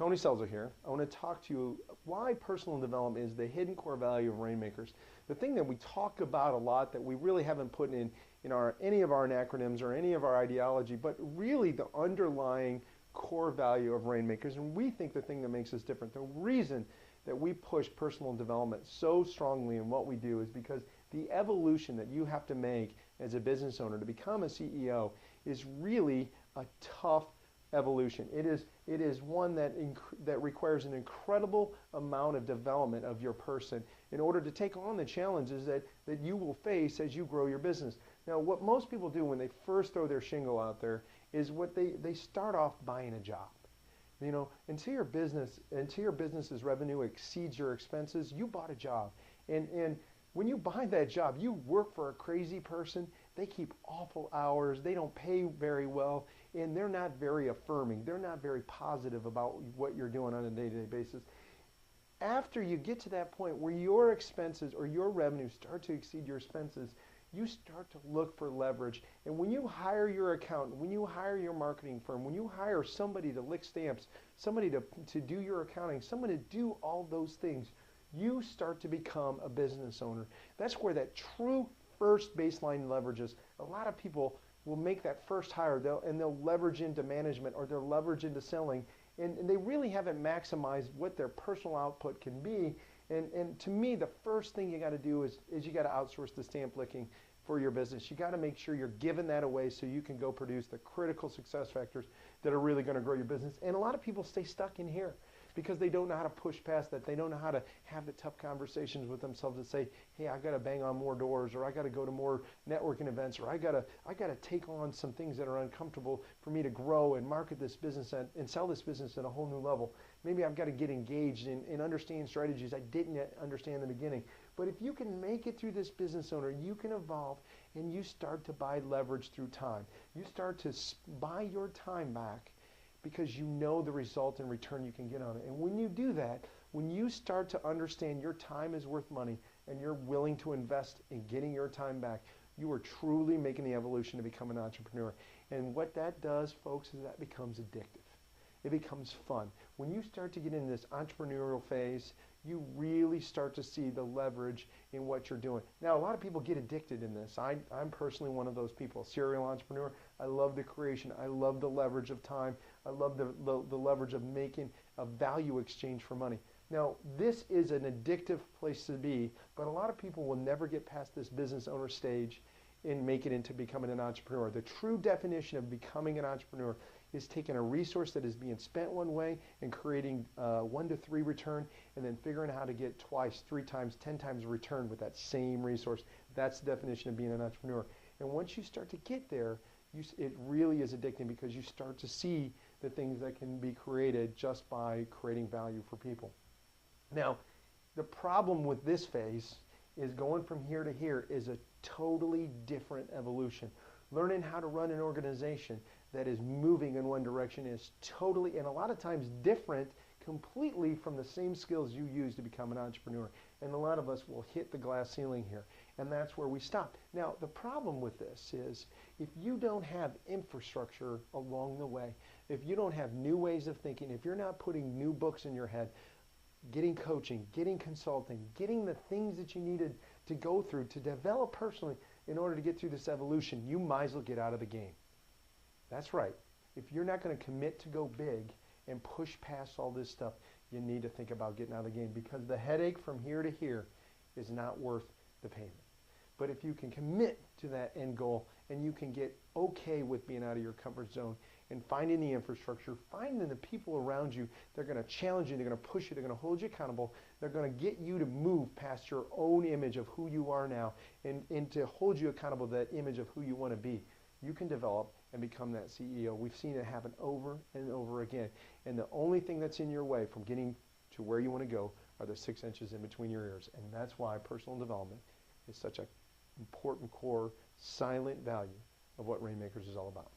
Tony Scelzo here. I want to talk to you why personal development is the hidden core value of Rainmakers. The thing that we talk about a lot that we really haven't put in any of our acronyms or any of our ideology, but really the underlying core value of Rainmakers. And we think the thing that makes us different, the reason that we push personal development so strongly in what we do is because the evolution that you have to make as a business owner to become a CEO is really a tough evolution. It is one that requires an incredible amount of development of your person in order to take on the challenges that you will face as you grow your business. Now, what most people do when they first throw their shingle out there is they start off buying a job. Until your business's revenue exceeds your expenses, you bought a job. And when you buy that job, you work for a crazy person. They keep awful hours. They don't pay very well. And they're not very affirming. They're not very positive about what you're doing on a day-to-day basis. After you get to that point where your expenses or your revenue start to exceed your expenses, you start to look for leverage. And when you hire your accountant, when you hire your marketing firm, when you hire somebody to lick stamps, somebody to do your accounting, someone to do all those things, you start to become a business owner. That's where that true first baseline leverages. A lot of people will make that first hire and they'll leverage into management or they'll leverage into selling, and they really haven't maximized what their personal output can be. And to me, the first thing you got to do is you got to outsource the stamp licking for your business. You got to make sure you're giving that away so you can go produce the critical success factors that are really going to grow your business. And a lot of people stay stuck in here because they don't know how to push past that. They don't know how to have the tough conversations with themselves to say, hey, I got to bang on more doors, or I got to go to more networking events, or I got to take on some things that are uncomfortable for me to grow and market this business and sell this business at a whole new level. Maybe I've got to get engaged and understand strategies I didn't yet understand in the beginning. But if you can make it through this business owner, you can evolve and you start to buy leverage through time. You start to buy your time back because you know the result and return you can get on it. And when you do that, when you start to understand your time is worth money and you're willing to invest in getting your time back, you are truly making the evolution to become an entrepreneur. And what that does, folks, is that becomes addictive. It becomes fun. When you start to get into this entrepreneurial phase, you really start to see the leverage in what you're doing. Now, a lot of people get addicted in this. I'm personally one of those people, serial entrepreneur. I love the creation. I love the leverage of time. I love the leverage of making a value exchange for money. Now, this is an addictive place to be, but a lot of people will never get past this business owner stage and make it into becoming an entrepreneur. The true definition of becoming an entrepreneur is taking a resource that is being spent one way and creating 1 to 3 return, and then figuring out how to get twice, 3 times, 10 times return with that same resource. That's the definition of being an entrepreneur. And once you start to get there, it really is addicting because you start to see the things that can be created just by creating value for people. Now, the problem with this phase is going from here to here is a totally different evolution. Learning how to run an organization that is moving in one direction is totally, and a lot of times different, completely from the same skills you use to become an entrepreneur. And a lot of us will hit the glass ceiling here, and that's where we stop. Now, the problem with this is if you don't have infrastructure along the way, if you don't have new ways of thinking, if you're not putting new books in your head, getting coaching, getting consulting, getting the things that you needed to go through to develop personally in order to get through this evolution, you might as well get out of the game. That's right. If you're not going to commit to go big and push past all this stuff, you need to think about getting out of the game, because the headache from here to here is not worth the payment. But if you can commit to that end goal and you can get okay with being out of your comfort zone and finding the infrastructure, finding the people around you, they're going to challenge you, they're going to push you, they're going to hold you accountable, they're going to get you to move past your own image of who you are now and to hold you accountable to that image of who you want to be, you can develop and become that CEO. We've seen it happen over and over again. And the only thing that's in your way from getting to where you want to go are the 6 inches in between your ears. And that's why personal development is such an important core, silent value of what Rainmakers is all about.